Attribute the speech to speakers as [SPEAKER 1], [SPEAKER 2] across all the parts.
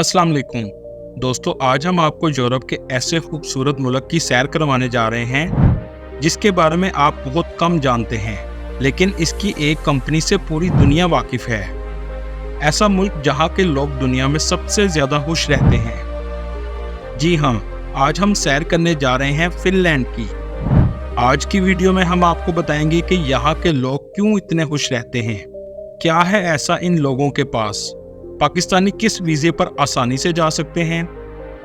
[SPEAKER 1] अस्सलाम वालेकुम दोस्तों, आज हम आपको यूरोप के ऐसे खूबसूरत मुल्क की सैर करवाने जा रहे हैं जिसके बारे में आप बहुत कम जानते हैं, लेकिन इसकी एक कंपनी से पूरी दुनिया वाकिफ है। ऐसा मुल्क जहां के लोग दुनिया में सबसे ज्यादा खुश रहते हैं। जी हाँ, आज हम सैर करने जा रहे हैं फिनलैंड की। आज की वीडियो में हम आपको बताएंगे कि यहाँ के लोग क्यों इतने खुश रहते हैं, क्या है ऐसा इन लोगों के पास, पाकिस्तानी किस वीज़े पर आसानी से जा सकते हैं,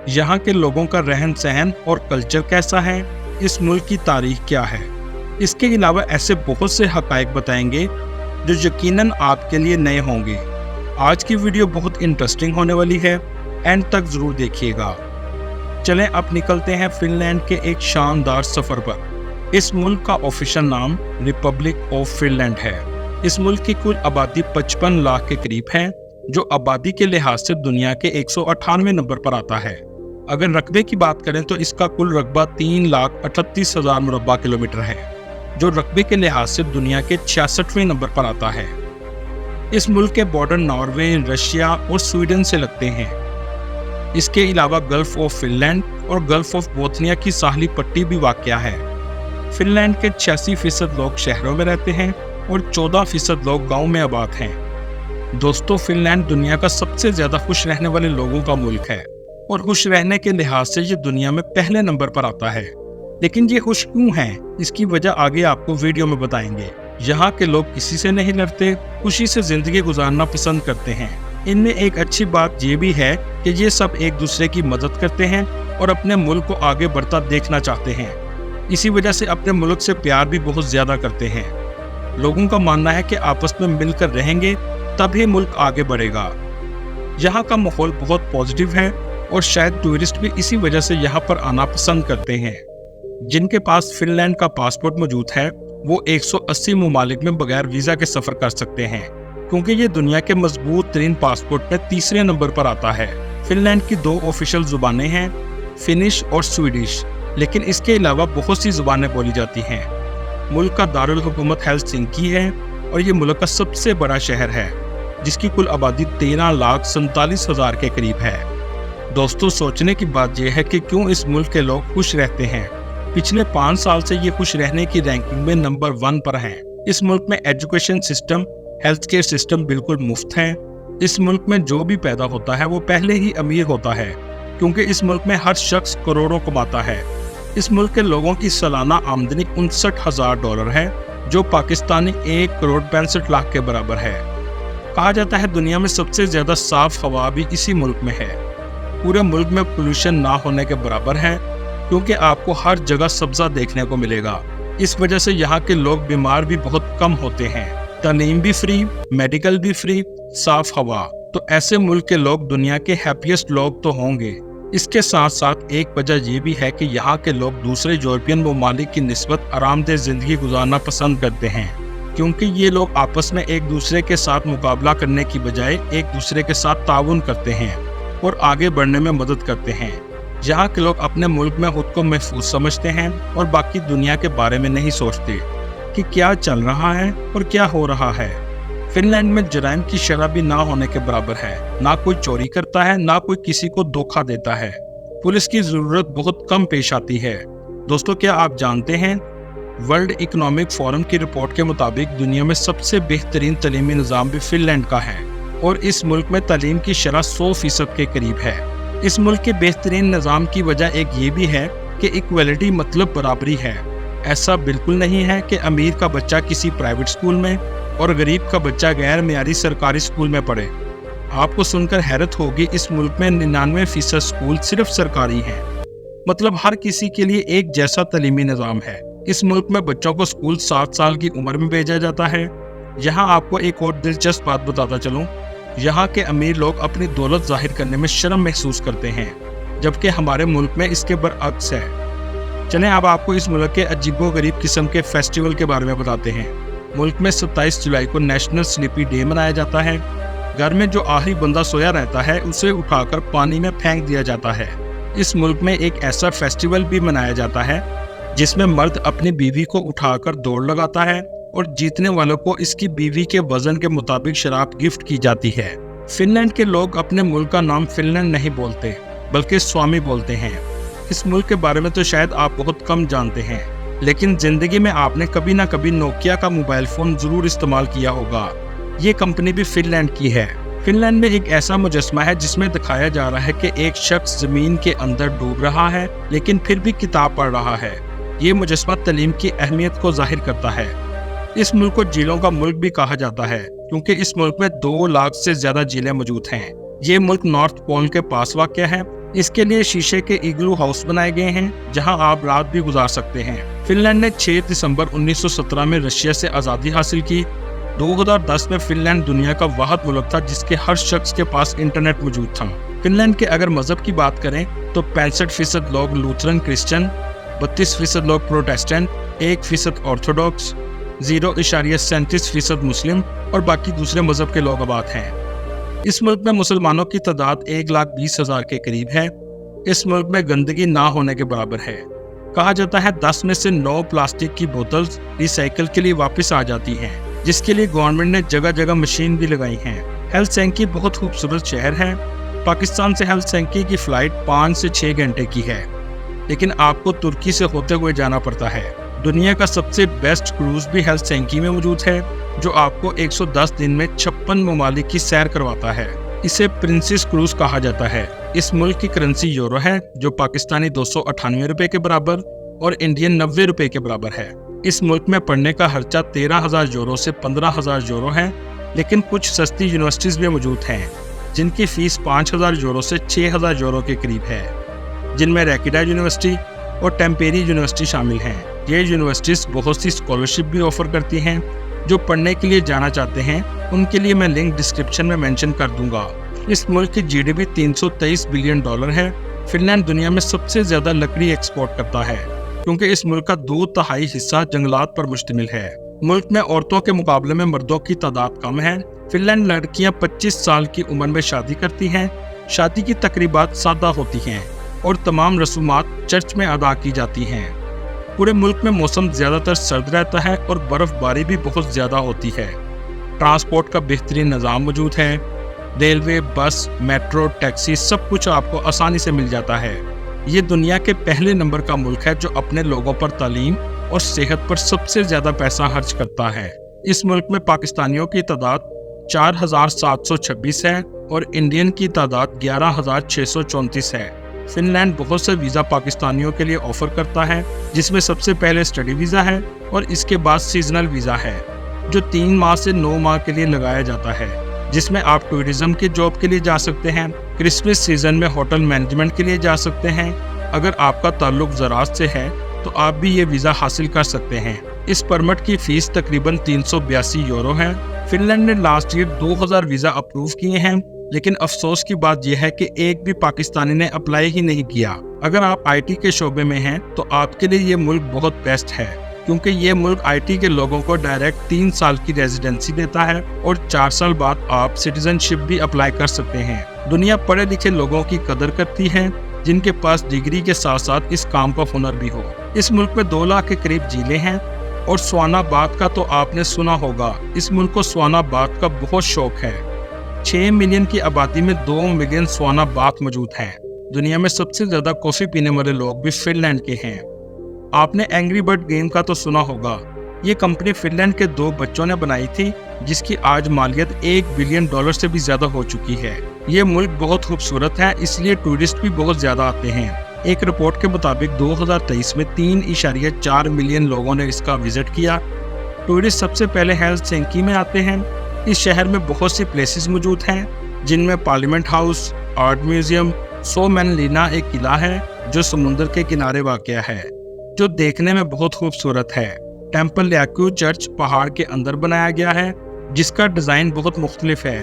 [SPEAKER 1] यहाँ के लोगों का रहन सहन और कल्चर कैसा है, इस मुल्क की तारीख क्या है। इसके अलावा ऐसे बहुत से हक़ाइक़ बताएंगे जो यकीनन आपके लिए नए होंगे। आज की वीडियो बहुत इंटरेस्टिंग होने वाली है, एंड तक ज़रूर देखिएगा। चलें अब निकलते हैं फिनलैंड के एक शानदार सफ़र पर। इस मुल्क का ऑफिशियल नाम रिपब्लिक ऑफ फिनलैंड है। इस मुल्क की कुल आबादी 55 लाख के करीब है, जो आबादी के लिहाज से दुनिया के 198 नंबर पर आता है। अगर रकबे की बात करें तो इसका कुल रकबा 3,38,000 मुरब्बा किलोमीटर है, जो रकबे के लिहाज से दुनिया के 66वें नंबर पर आता है। इस मुल्क के बॉर्डर नॉर्वे, रशिया और स्वीडन से लगते हैं। इसके अलावा गल्फ ऑफ फिनलैंड और गल्फ ऑफ बोथनिया की साहली पट्टी भी वाक़या है। फिनलैंड के 86% लोग शहरों में रहते हैं और 14% लोग गाँव में आबाद हैं। दोस्तों, फिनलैंड दुनिया का सबसे ज्यादा खुश रहने वाले लोगों का मुल्क है और खुश रहने के लिहाज से ये दुनिया में पहले नंबर पर आता है। लेकिन ये खुश क्यों हैं, इसकी वजह आगे आपको वीडियो में बताएंगे। यहाँ के लोग किसी से नहीं लड़ते, खुशी से जिंदगी गुजारना पसंद करते हैं। इनमें एक अच्छी बात ये भी है कि ये सब एक दूसरे की मदद करते हैं और अपने मुल्क को आगे बढ़ता देखना चाहते हैं। इसी वजह से अपने मुल्क से प्यार भी बहुत ज्यादा करते हैं। लोगों का मानना है कि आपस में मिलकर रहेंगे तभी मुल्क आगे बढ़ेगा। यहाँ का माहौल बहुत पॉजिटिव है और शायद टूरिस्ट भी इसी वजह से यहाँ पर आना पसंद करते हैं। जिनके पास फिनलैंड का पासपोर्ट मौजूद है वो 180 ममालिक में बगैर वीज़ा के सफ़र कर सकते हैं, क्योंकि ये दुनिया के मजबूत तरीन पासपोर्ट में तीसरे नंबर पर आता है। फिनलैंड की 2 ऑफिशियल ज़ुबानें हैं, फिनिश और स्वीडिश, लेकिन इसके अलावा बहुत सी ज़ुबानें बोली जाती हैं। मुल्क का दारुल हुकूमत हेलसिंकी है और ये मुल्क का सबसे बड़ा शहर है, जिसकी कुल आबादी 13,47,000 के करीब है। दोस्तों, सोचने की बात यह है कि क्यों इस मुल्क के लोग खुश रहते हैं। पिछले 5 साल से ये खुश रहने की रैंकिंग में नंबर 1 पर हैं। इस मुल्क में education system, health care system बिल्कुल मुफ्त है। इस मुल्क में जो भी पैदा होता है वो पहले ही अमीर होता है, क्योंकि इस मुल्क में हर शख्स करोड़ों कमाता है। इस मुल्क के लोगों की सालाना आमदनी $59,000 है, जो पाकिस्तानी 1,65,00,000 के बराबर है। कहा जाता है दुनिया में सबसे ज्यादा साफ हवा भी इसी मुल्क में है। पूरे मुल्क में पोल्यूशन ना होने के बराबर है, क्योंकि आपको हर जगह सब्जा देखने को मिलेगा। इस वजह से यहाँ के लोग बीमार भी बहुत कम होते हैं। तालीम भी फ्री, मेडिकल भी फ्री, साफ हवा। तो ऐसे मुल्क के लोग दुनिया के हैप्पीएस्ट लोग तो होंगे। इसके साथ साथ एक वजह ये भी है कि यहाँ के लोग दूसरे यूरोपियन ममालिक की निस्बत आरामदेह जिंदगी गुजारना पसंद करते हैं, क्योंकि ये लोग आपस में एक दूसरे के साथ मुकाबला करने की बजाय एक दूसरे के साथ ताउन करते हैं और आगे बढ़ने में मदद करते हैं। यहाँ के लोग अपने मुल्क में खुद को महफूज समझते हैं और बाकी दुनिया के बारे में नहीं सोचते कि क्या चल रहा है और क्या हो रहा है। फिनलैंड में जराइम की शरह भी ना होने के बराबर है। ना कोई चोरी करता है, ना कोई किसी को धोखा देता है। पुलिस की जरूरत बहुत कम पेश आती है। दोस्तों, क्या आप जानते हैं वर्ल्ड इकोनॉमिक फोरम की रिपोर्ट के मुताबिक दुनिया में सबसे बेहतरीन तालीमी निज़ाम भी फिनलैंड का है और इस मुल्क में तालीम की शरह 100% के करीब है। इस मुल्क के बेहतरीन निज़ाम की वजह एक ये भी है कि इक्वलिटी मतलब बराबरी है। ऐसा बिल्कुल नहीं है कि अमीर का बच्चा किसी प्राइवेट स्कूल में और गरीब का बच्चा गैर मियारी सरकारी स्कूल में पढ़े। आपको सुनकर हैरत होगी, इस मुल्क में 99% स्कूल सिर्फ सरकारी हैं। मतलब हर किसी के लिए एक जैसा तालीमी निज़ाम है। इस मुल्क में बच्चों को स्कूल 7 साल की उम्र में भेजा जाता है। यहाँ आपको एक और दिलचस्प बात बताता चलूँ, यहाँ के अमीर लोग अपनी दौलत जाहिर करने में शर्म महसूस करते हैं, जबकि हमारे मुल्क में इसके बरअक्स है। चलें अब आपको इस मुल्क के अजीबोगरीब किस्म के फेस्टिवल के बारे में बताते हैं। मुल्क में 27 जुलाई को नेशनल स्लीपी डे मनाया जाता है। घर में जो आखिरी बंदा सोया रहता है उसे उठाकर पानी में फेंक दिया जाता है। इस मुल्क में एक ऐसा फेस्टिवल भी मनाया जाता है जिसमें मर्द अपनी बीवी को उठाकर दौड़ लगाता है और जीतने वालों को इसकी बीवी के वजन के मुताबिक शराब गिफ्ट की जाती है। فن لینڈ کے لوگ اپنے ملک کا نام فن لینڈ نہیں بولتے بلکہ سوامی بولتے ہیں۔ اس ملک کے بارے میں تو شاید آپ بہت کم جانتے ہیں، لیکن زندگی میں آپ نے کبھی نہ کبھی نوکیا کا موبائل فون ضرور استعمال کیا ہوگا۔ یہ کمپنی بھی فن لینڈ کی ہے۔ فن لینڈ میں ایک ایسا مجسمہ ہے جس میں دکھایا جا رہا ہے کہ ایک شخص زمین کے اندر ڈوب رہا ہے لیکن پھر بھی کتاب پڑھ رہا ہے۔ یہ مجسمہ تعلیم کی اہمیت کو ظاہر کرتا ہے۔ اس ملک کو جھیلوں کا ملک بھی کہا جاتا ہے کیونکہ اس ملک میں 2 لاکھ سے زیادہ جھیلیں موجود ہیں۔ یہ ملک نارتھ پول کے پاس واقع ہے۔ اس کے لیے شیشے کے ایگلو ہاؤس بنائے گئے ہیں جہاں آپ رات بھی گزار سکتے ہیں۔ فن لینڈ نے 6 دسمبر 1917 میں رشیا سے آزادی حاصل کی۔ 2010 میں فن لینڈ دنیا کا واحد ملک تھا جس کے ہر شخص کے پاس انٹرنیٹ موجود تھا۔ فن لینڈ کے اگر مذہب کی بات کریں تو 65% لوگ لوتھرن کرسچن، 32% لوگ پروٹیسٹنٹ، 1% آرتھوڈاکس، 0.37% مسلم اور باقی دوسرے مذہب کے لوگ آباد ہیں۔ اس ملک میں مسلمانوں کی تعداد 1,20,000 کے قریب ہے۔ اس ملک میں گندگی نہ ہونے کے برابر ہے۔ کہا جاتا ہے 10 میں سے 9 پلاسٹک کی بوتلز ری سائیکل کے لیے واپس آ جاتی ہیں، جس کے لیے گورنمنٹ نے جگہ جگہ مشین بھی لگائی ہیں۔ ہیلسنکی بہت خوبصورت شہر ہے۔ پاکستان سے ہیلسنکی کی فلائٹ 5 سے 6 گھنٹے کی ہے، لیکن آپ کو ترکی سے ہوتے ہوئے جانا پڑتا ہے۔ دنیا کا سب سے بیسٹ کروز بھی ہیلسنکی میں موجود ہے جو آپ کو 110 دن میں 56 ممالک کی سیر کرواتا ہے۔ اسے پرنسس کروز کہا جاتا ہے۔ اس ملک کی کرنسی یورو ہے جو پاکستانی 298 روپے کے برابر اور انڈین 90 روپے کے برابر ہے۔ اس ملک میں پڑھنے کا خرچہ 13,000 یورو سے 15,000 یورو ہے، لیکن کچھ سستی یونیورسٹیز بھی موجود ہیں جن کی فیس 5,000 یورو سے 6,000 یورو کے قریب ہے، جن میں ریکیڈا یونیورسٹی اور ٹیمپیری یونیورسٹی شامل ہیں۔ یہ یونیورسٹیز بہت سی اسکالرشپ بھی آفر کرتی ہیں۔ جو پڑھنے کے لیے جانا چاہتے ہیں ان کے لیے میں لنک ڈسکرپشن میں مینشن کر دوں گا۔ اس ملک کی GDP $323 بلین ہے۔ فن لینڈ دنیا میں سب سے زیادہ لکڑی ایکسپورٹ کرتا ہے کیونکہ اس ملک کا 2/3 حصہ جنگلات پر مشتمل ہے۔ ملک میں عورتوں کے مقابلے میں مردوں کی تعداد کم ہے۔ فن لینڈ لڑکیاں 25 سال کی عمر میں شادی کرتی ہیں۔ شادی کی تقریبات سادہ ہوتی ہیں اور تمام رسومات چرچ میں ادا کی جاتی ہیں۔ پورے ملک میں موسم زیادہ تر سرد رہتا ہے اور برف باری بھی بہت زیادہ ہوتی ہے۔ ٹرانسپورٹ کا بہترین نظام موجود ہے۔ ریلوے، بس، میٹرو، ٹیکسی سب کچھ آپ کو آسانی سے مل جاتا ہے۔ یہ دنیا کے پہلے نمبر کا ملک ہے جو اپنے لوگوں پر تعلیم اور صحت پر سب سے زیادہ پیسہ خرچ کرتا ہے۔ اس ملک میں پاکستانیوں کی تعداد 4,726 ہے اور انڈین کی تعداد 11,634 ہے۔ فن لینڈ بہت سے ویزا پاکستانیوں کے لیے آفر کرتا ہے، جس میں سب سے پہلے اسٹڈی ویزا ہے اور اس کے بعد سیزنل ویزا ہے جو 3 ماہ سے 9 ماہ کے لیے لگایا جاتا ہے، جس میں آپ ٹورزم کی جاب کے لیے جا سکتے ہیں۔ کرسمس سیزن میں ہوٹل مینجمنٹ کے لیے جا سکتے ہیں۔ اگر آپ کا تعلق زراعت سے ہے تو آپ بھی یہ ویزا حاصل کر سکتے ہیں۔ اس پرمٹ کی فیس تقریباً 382 یورو ہے۔ فن لینڈ نے لاسٹ ایئر 2000 ویزا اپروو کیے ہیں، لیکن افسوس کی بات یہ ہے کہ ایک بھی پاکستانی نے اپلائی ہی نہیں کیا۔ اگر آپ IT کے شعبے میں ہیں تو آپ کے لیے یہ ملک بہت بیسٹ ہے کیونکہ یہ ملک IT کے لوگوں کو ڈائریکٹ 3 سال کی ریزیڈنسی دیتا ہے اور 4 سال بعد آپ سٹیزن شپ بھی اپلائی کر سکتے ہیں۔ دنیا پڑھے لکھے لوگوں کی قدر کرتی ہے جن کے پاس ڈگری کے ساتھ ساتھ اس کام کا ہنر بھی ہو۔ اس ملک میں 2 لاکھ کے قریب جھیلیں ہیں اور سوانا بات کا تو آپ نے سنا ہوگا۔ اس ملک کو سوانا بات کا بہت شوق ہے۔ 6 ملین کی آبادی میں 2 ملین سوانا بات موجود ہیں۔ دنیا میں سب سے زیادہ کافی پینے والے لوگ بھی فن لینڈ کے ہیں۔ آپ نے اینگری برڈ گیم کا تو سنا ہوگا۔ یہ کمپنی فن لینڈ کے 2 بچوں نے بنائی تھی جس کی آج مالیت $1 بلین سے بھی زیادہ ہو چکی ہے۔ یہ ملک بہت خوبصورت ہے، اس لیے ٹورسٹ بھی بہت زیادہ آتے ہیں۔ ایک رپورٹ کے مطابق 2023 میں 3.4 ملین لوگوں نے اس کا وزٹ کیا۔ ٹورسٹ سب سے پہلے ہیلسنکی میں آتے ہیں۔ اس شہر میں بہت سی پلیسز موجود ہیں جن میں parliament house, art museum, Somen لینا ایک قلعہ ہے جو سمندر کے کنارے واقع ہے جو دیکھنے میں بہت خوبصورت ہے۔ ٹیمپل یاکو چرچ پہاڑ کے اندر بنایا گیا ہے جس کا ڈیزائن بہت مختلف ہے۔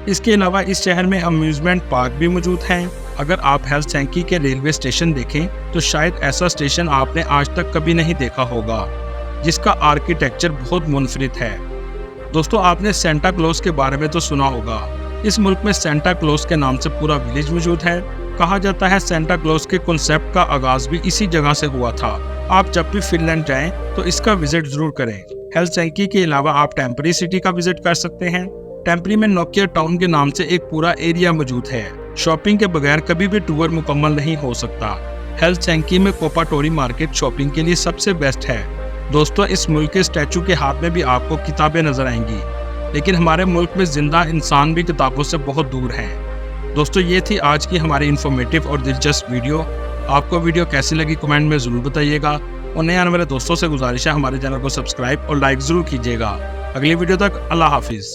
[SPEAKER 1] اس کے علاوہ اس شہر میں امیوزمنٹ پارک بھی موجود ہیں۔ اگر آپ ہیلسنکی کے ریلوے اسٹیشن دیکھیں تو شاید ایسا اسٹیشن آپ نے آج تک کبھی نہیں دیکھا ہوگا جس کا آرکیٹیکچر بہت منفرد ہے۔ دوستو، آپ نے سینٹا کلوز کے بارے میں تو سنا ہوگا۔ اس ملک میں سینٹا کلوز کے نام سے پورا ولیج موجود ہے۔ کہا جاتا ہے سینٹا کلوز کے کنسیپٹ کا آغاز بھی اسی جگہ سے ہوا تھا۔ آپ جب بھی فن لینڈ جائیں تو اس کا وزٹ ضرور کریں۔ ہیلسنکی کے علاوہ آپ ٹیمپری سٹی کا وزٹ کر سکتے ہیں۔ टेम्पली में नोकिया टाउन के नाम से एक पूरा एरिया मौजूद है। शॉपिंग के बगैर कभी भी टूर मुकम्मल नहीं हो सकता। हेलसिंकी में कोपाटोरी मार्केट शॉपिंग के लिए सबसे बेस्ट है। दोस्तों, इस मुल्क के स्टैचू के हाथ में भी आपको किताबें नजर आएंगी, लेकिन हमारे मुल्क में जिंदा इंसान भी किताबों से बहुत दूर हैं। दोस्तों, ये थी आज की हमारी इन्फॉर्मेटिव और दिलचस्प वीडियो। आपको वीडियो कैसी लगी कमेंट में ज़रूर बताइएगा, और नए आने वाले दोस्तों से गुजारिश है हमारे चैनल को सब्सक्राइब और लाइक ज़रूर कीजिएगा। अगली वीडियो तक अल्लाह हाफिज़।